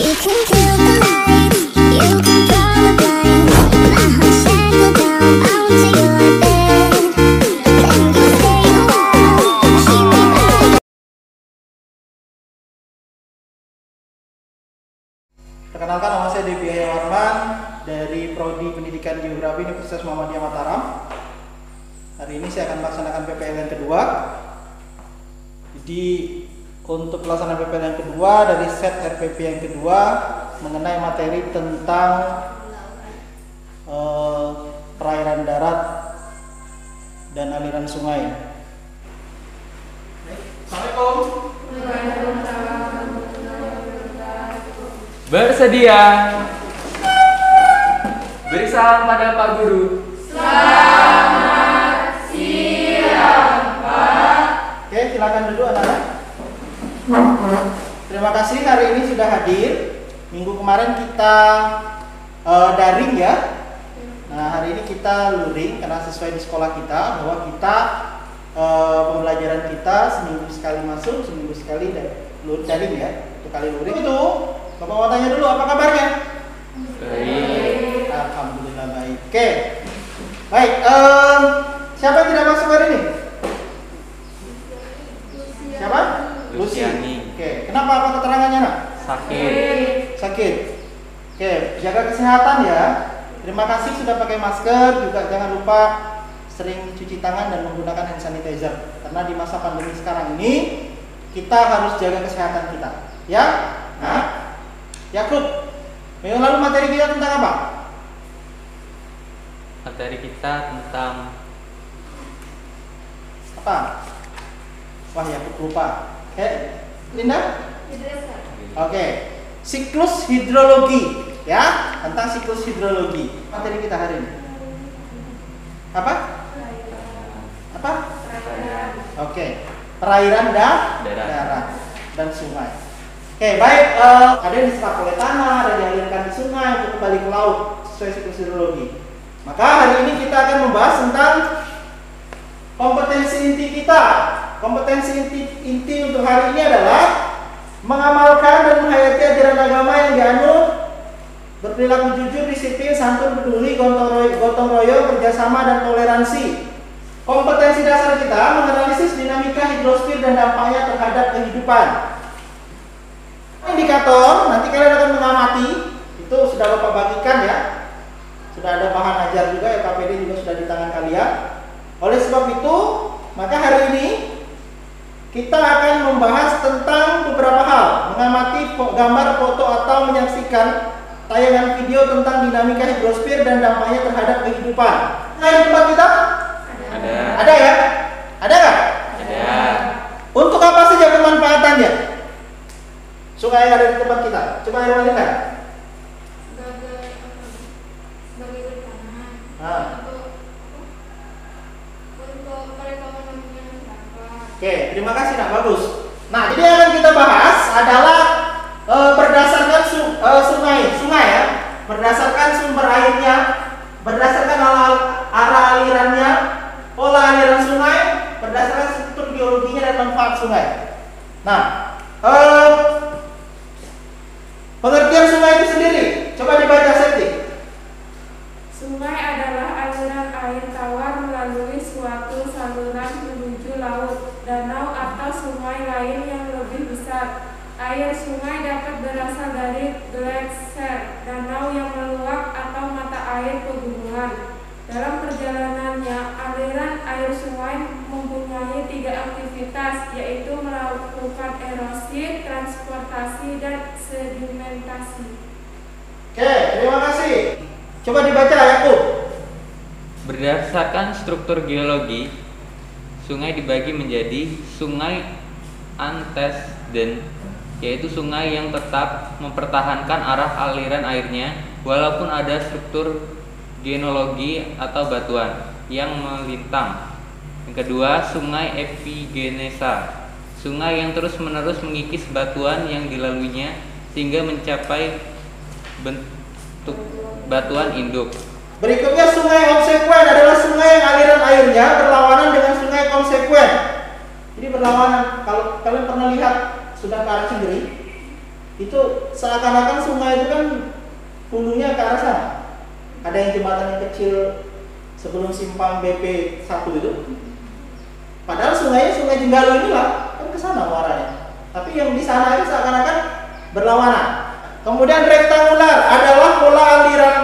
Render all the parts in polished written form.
You can kill the light, you can draw the blind. My heart settled down, I want to you like that. Then you stay a while, keep me right. Perkenalkan, nama saya Devi Warman dari Prodi Pendidikan Geografi Universitas Muhammadiyah Mataram. Hari ini saya akan melaksanakan PPL yang kedua. Jadi untuk pelaksanaan PPL yang kedua dari set RPP yang kedua mengenai materi tentang perairan darat dan aliran sungai. Assalamualaikum. Bersedia. Beri salam pada Pak Guru. Selamat siang, Pak. Oke, silakan dulu anak-anak. Terima kasih hari ini sudah hadir. Minggu kemarin kita daring ya. Nah, hari ini kita luring karena sesuai di sekolah kita bahwa kita pembelajaran kita seminggu sekali masuk, seminggu sekali daring ya. Untuk kali luring itu Bapak mau tanya dulu, apa kabarnya? Baik. Alhamdulillah baik. Oke. Baik, siapa yang tidak masuk hari ini? Siapa? Luciani. Oke, kenapa, apa keterangannya nak? Sakit. Sakit. Oke, jaga kesehatan ya. Terima kasih sudah pakai masker, juga jangan lupa sering cuci tangan dan menggunakan hand sanitizer. Karena di masa pandemi sekarang ini kita harus jaga kesehatan kita. Ya? Nah, Yakub, minggu lalu materi kita tentang apa? Materi kita tentang Apa? Wah, Yakub lupa. Oke, Linda? Oke, siklus hidrologi ya, tentang siklus hidrologi. Materi kita hari ini apa? Apa? Oke, perairan dan darat dan sungai. Oke, baik. Ada yang diserap oleh tanah, ada yang dialirkan di sungai untuk kembali ke laut sesuai siklus hidrologi. Maka hari ini kita akan membahas tentang kompetensi inti kita. Kompetensi inti untuk hari ini adalah mengamalkan dan menghayati ajaran agama yang dianut, berperilaku jujur, disiplin, santun, peduli, gotong royong, kerjasama, dan toleransi. Kompetensi dasar kita menganalisis dinamika hidrosfer dan dampaknya terhadap kehidupan. Indikator, nanti kalian akan mengamati, itu sudah Bapak bagikan ya. Sudah ada bahan ajar juga, KPD juga sudah di tangan kalian. Oleh sebab itu, maka hari ini kita akan membahas tentang beberapa hal, mengamati gambar, foto, atau menyaksikan tayangan video tentang dinamika hidrosfer dan dampaknya terhadap kehidupan. Nah, di tempat kita? ada. Ada ya? Ada nggak? Ada. Untuk apa saja pemanfaatannya? Sungai yang ada di tempat kita. Coba yang lain kan? Sebagai pertanahan. Nah. Untuk perekonomian masyarakat. Oke, terima kasih nak, bagus. Nah, jadi yang akan kita bahas adalah berdasarkan sungai ya, berdasarkan sumber airnya, berdasarkan arah alirannya, pola aliran sungai, berdasarkan struktur geologinya dan manfaat sungai. Nah, pengertian sungai itu sendiri, coba dibaca Septi. Sungai adalah aliran air tawar melalui suatu saluran menuju laut, danau atau sungai lain yang lebih besar. Air sungai dapat berasal dari gletser, danau yang meluap atau mata air pegunungan. Dalam perjalanannya, aliran air sungai mempunyai 3 aktivitas, yaitu melakukan erosi, transportasi, dan sedimentasi. Oke, terima kasih. Coba dibaca Yakub. Berdasarkan struktur geologi, sungai dibagi menjadi sungai antecedent, yaitu sungai yang tetap mempertahankan arah aliran airnya walaupun ada struktur geologi atau batuan yang melintang. Yang kedua, sungai epigenesa, sungai yang terus-menerus mengikis batuan yang dilaluinya sehingga mencapai bentuk batuan induk. Berikutnya sungai obsekuen adalah sungai yang aliran airnya berlawanan dengan sungai konsekuen. Jadi berlawanan. Kalau kalian pernah lihat sudah ke arah Cigiri, Itu seakan-akan sungai itu kan hulunya ke arah sana. Ada yang jembatan yang kecil sebelum simpang BP 1 itu. Padahal sungainya Sungai Jenggalo inilah kan ke sana muaranya. Tapi yang di sana itu seakan-akan berlawanan. Kemudian rektangular adalah pola aliran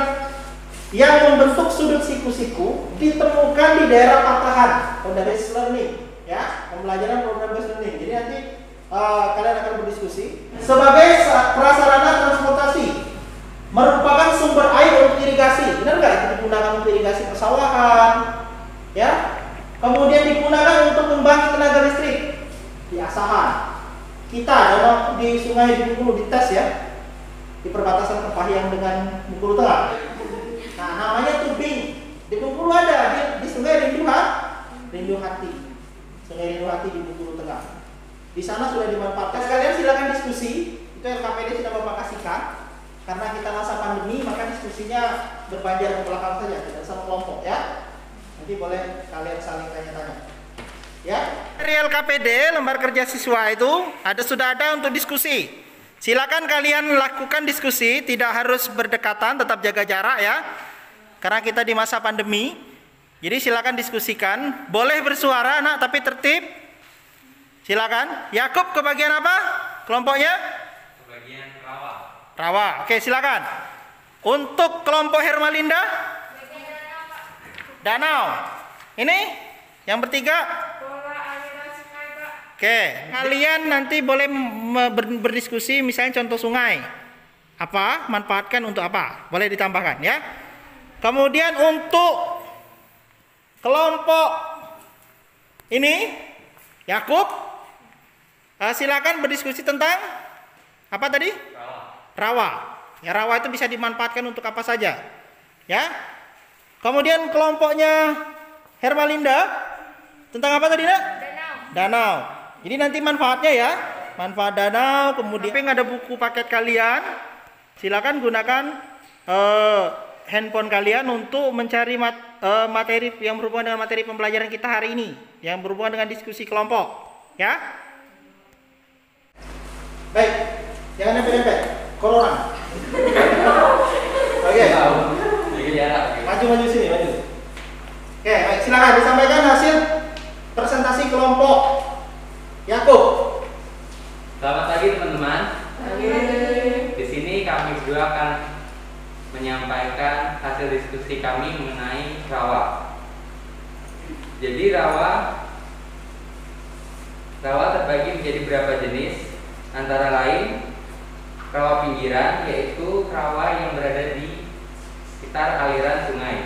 yang membentuk sudut siku-siku ditemukan di daerah patahan Program-based learning, ya, pembelajaran program-based learning. Jadi nanti kalian akan berdiskusi sebagai prasarana transportasi merupakan sumber air untuk irigasi. Benar nggak itu digunakan untuk irigasi persawahan, ya? Kemudian digunakan untuk membangkit tenaga listrik di Asahan. Kita dalam di Sungai di Bengkulu dites ya, di perbatasan Kepahyang dengan Bengkulu Tengah. Nah, namanya tubing. Di Bengkulu ada, di Sungai Rindu Hati. Sungai Rindu Hati di Bengkulu Tengah. Di sana sudah dimanfaatkan. Kalian silakan diskusi. Itu LKPD sudah memmakasihkan. Karena kita masa pandemi, maka diskusinya berpanjang ke belakang saja, tidak sama kelompok ya. Nanti boleh kalian saling tanya-tanya. Ya. Dari LKPD, lembar kerja siswa itu sudah ada untuk diskusi. Silakan kalian lakukan diskusi, tidak harus berdekatan, tetap jaga jarak ya. Karena kita di masa pandemi. Jadi silakan diskusikan, boleh bersuara anak tapi tertib. Silakan. Yakub ke bagian apa? Kelompoknya? Ke bagian rawa. Rawa. Oke, silakan. Untuk kelompok Hermalinda? Danau. Ini yang bertiga? Pola aliran sungai, Pak. Oke, kalian nanti boleh berdiskusi misalnya contoh sungai. Apa? Manfaatkan untuk apa? Boleh ditambahkan ya. Kemudian untuk kelompok ini Yakub, silakan berdiskusi tentang apa tadi? Rawa. Ya, rawa itu bisa dimanfaatkan untuk apa saja. Ya. Kemudian kelompoknya Hermalinda tentang apa tadi, Nak? Danau. Jadi nanti manfaatnya ya, manfaat danau. Kemudian ada buku paket kalian. Silakan gunakan handphone kalian untuk mencari materi yang berhubungan dengan materi pembelajaran kita hari ini, yang berhubungan dengan diskusi kelompok, ya. Baik, jangan nempel-nempel, corona. Oke. Maju sini, maju. Oke, baik, silakan disampaikan hasil presentasi kelompok Yakub. Selamat pagi teman-teman. Di sini kami berdua akan menyampaikan hasil diskusi kami mengenai rawa. Jadi rawa terbagi menjadi beberapa jenis, antara lain rawa pinggiran, yaitu rawa yang berada di sekitar aliran sungai.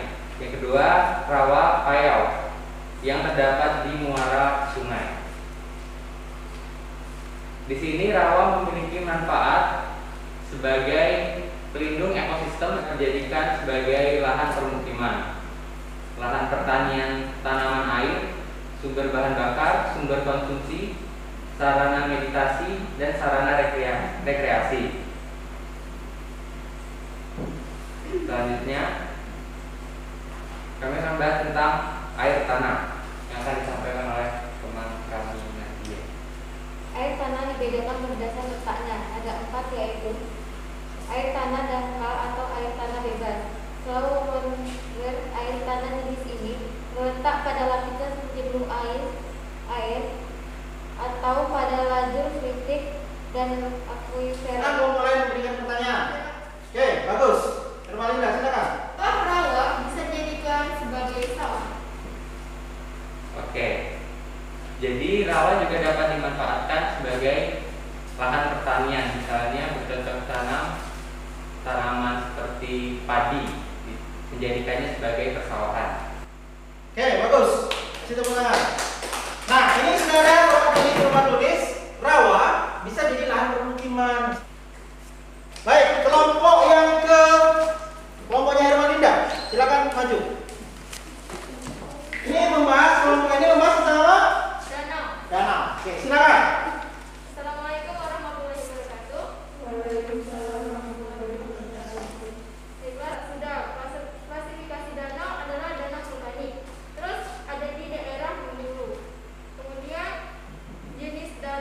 Yang kedua, rawa payau yang terdapat di muara sungai. Di sini rawa memiliki manfaat sebagai pelindung ekosistem, dijadikan sebagai lahan permukiman, lahan pertanian tanaman air, sumber bahan bakar, sumber konsumsi, sarana meditasi, dan sarana rekreasi. Selanjutnya kami akan bahas tentang air tanah yang akan disampaikan oleh teman kami nanti. Air tanah dibedakan berdasar letaknya. Ada 4, yaitu air tanah dangkal atau air tanah bebas. Groundwater, air tanah jenis ini terletak pada lapisan seperti belum air atau pada lajur kritik dan akuifer. Kita mau mulai memberikan pertanyaan. Oke, bagus. Hermalinda, silakan. Rawa bisa dijadikan sebagai sawah. Oke. Jadi rawa juga dapat dimanfaatkan sebagai lahan pertanian, misalnya bercocok tanam tanaman seperti padi, menjadikannya sebagai persawahan. Oke, bagus. Kasih tepuk tangan. Nah, ini sudah ada dari rumah tulis rawa bisa jadi lahan permukiman. Baik, kelompok yang kelompoknya Hermalinda, silakan maju. Kelompok ini membahas tentang apa? Danau. Oke, silakan. Assalamualaikum warahmatullahi wabarakatuh. Sudah, klasifikasi danau adalah danau vulkanik. Terus ada di daerah Bengkulu. Kemudian jenis danau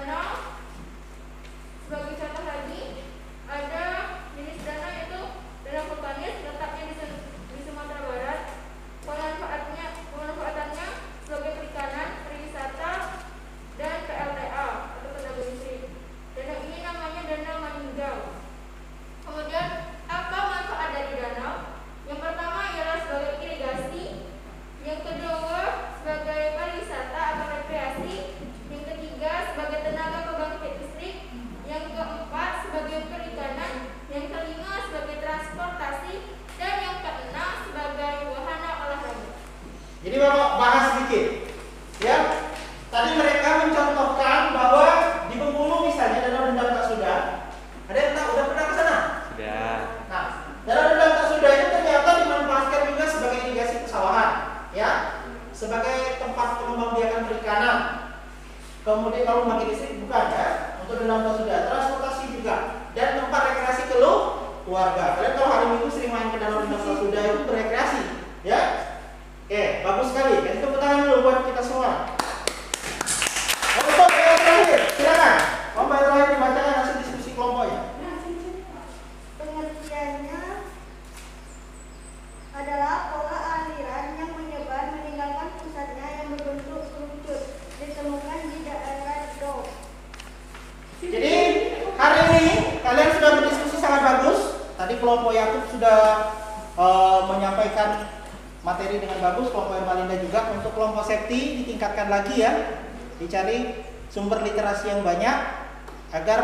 keluarga. Kalian kalau hari Minggu sering main ke danau Linda Sasuda itu berekreasi, ya? Oke, bagus sekali. Kasih tepuk tangan dulu buat kita semua. Untuk yang terakhir, silakan. Lomba yang terakhir dibacakan hasil diskusi kelompoknya. Pengertiannya adalah pola aliran yang menyebar meninggalkan pusatnya yang berbentuk kerucut ditemukan di daerah Dau. Jadi hari ini kalian sudah berdiskusi sangat bagus. Tadi kelompok Yakub sudah menyampaikan materi dengan bagus. Kelompok Ermalinda juga. Untuk kelompok Septi ditingkatkan lagi ya. Dicari sumber literasi yang banyak agar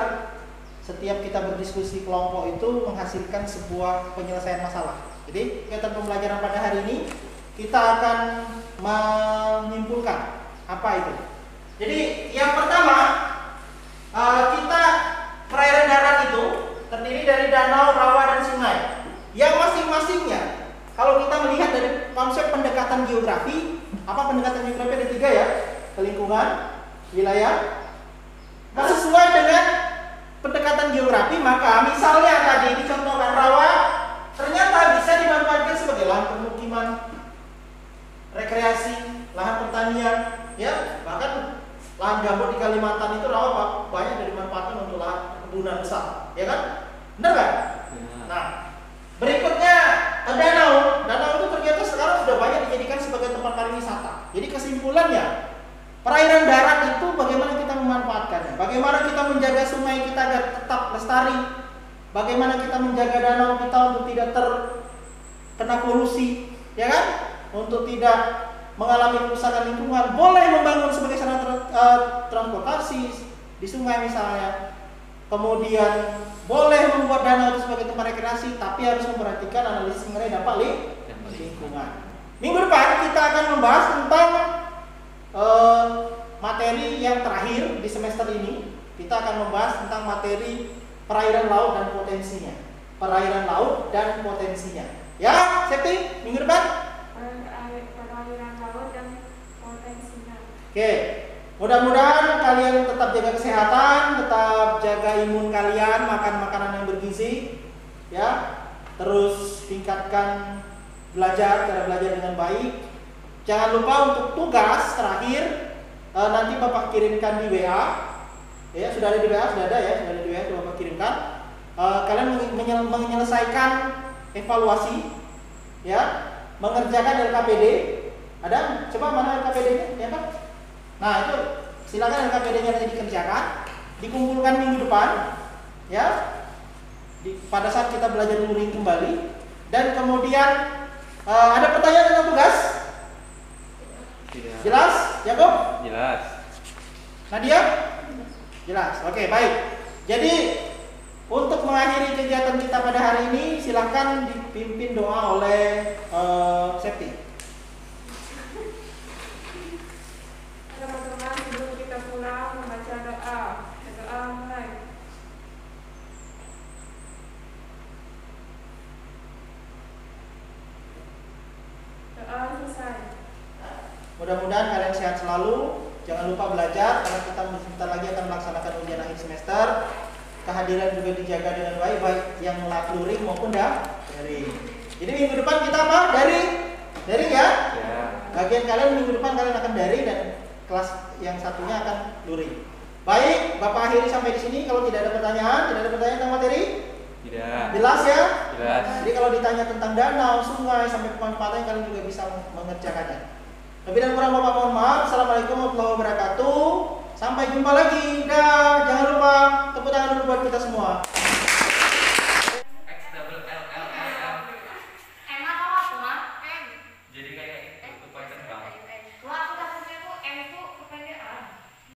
setiap kita berdiskusi kelompok itu menghasilkan sebuah penyelesaian masalah. Jadi kegiatan pembelajaran pada hari ini kita akan menyimpulkan apa itu. Jadi yang pertama, kita perairan darat itu terdiri dari danau, rawa, dan sungai. Yang masing-masingnya, kalau kita melihat dari konsep pendekatan geografi, apa pendekatan geografi ada 3 ya, lingkungan, wilayah. Nah, sesuai dengan pendekatan geografi, maka misalnya tadi dicontohkan rawa, ternyata bisa dimanfaatkan sebagai lahan pemukiman, rekreasi, lahan pertanian, ya, bahkan lahan gambut di Kalimantan itu rawa banyak dimanfaatkan untuk lahan perkebunan besar, ya kan? Benar kan? Nah, berikutnya danau. Danau itu ternyata sekarang sudah banyak dijadikan sebagai tempat pariwisata. Jadi kesimpulannya, perairan darat itu bagaimana kita memanfaatkannya, bagaimana kita menjaga sungai kita agar tetap lestari, bagaimana kita menjaga danau kita untuk tidak terkena polusi, ya kan? Untuk tidak mengalami kerusakan lingkungan. Boleh membangun sebagai sarana transportasi di sungai misalnya. Kemudian boleh membuat danau itu sebagai tempat rekreasi, tapi harus memperhatikan analisis mengenai dampak lingkungan. Minggu depan kita akan membahas tentang materi yang terakhir di semester ini. Kita akan membahas tentang materi perairan laut dan potensinya. Perairan laut dan potensinya. Ya, Septi, minggu depan? Perairan laut dan potensinya. Oke. Mudah-mudahan kalian tetap jaga kesehatan, tetap jaga imun kalian, makan makanan yang bergizi, ya. Terus tingkatkan cara belajar dengan baik. Jangan lupa untuk tugas terakhir nanti Bapak kirimkan di WA. Ya, sudah ada di WA, sudah ada di WA, itu Bapak kirimkan. Kalian menyelesaikan evaluasi, ya, mengerjakan LKPD. Ada? Coba mana LKPD-nya, ya Pak? Nah, itu silakan LKPD-nya nanti dikerjakan, dikumpulkan minggu depan, ya. Pada saat kita belajar luring kembali, dan kemudian ada pertanyaan tentang tugas? Tidak. Jelas, Yakob? Jelas. Nadia? Jelas. Oke, baik. Jadi untuk mengakhiri kegiatan kita pada hari ini, silakan dipimpin doa oleh Septi. Teman-teman, sebelum kita pulang membaca doa. Doa mulai. Doa selesai. Mudah-mudahan kalian sehat selalu. Jangan lupa belajar karena kita sebentar lagi akan melaksanakan ujian akhir semester. Kehadiran juga dijaga dengan baik, baik yang luring maupun daring. Jadi minggu depan kita apa? Daring ya? Ya. Bagian kalian minggu depan kalian akan daring dan kelas yang satunya akan luring. Baik, Bapak akhiri sampai di sini. Kalau tidak ada pertanyaan tentang materi? Tidak. Jelas ya? Jelas. Jadi kalau ditanya tentang danau, sungai, sampai pemanfaatannya kalian juga bisa mengerjakannya. Lebih dan kurang Bapak mohon maaf. Assalamualaikum warahmatullahi wabarakatuh. Sampai jumpa lagi. Dah.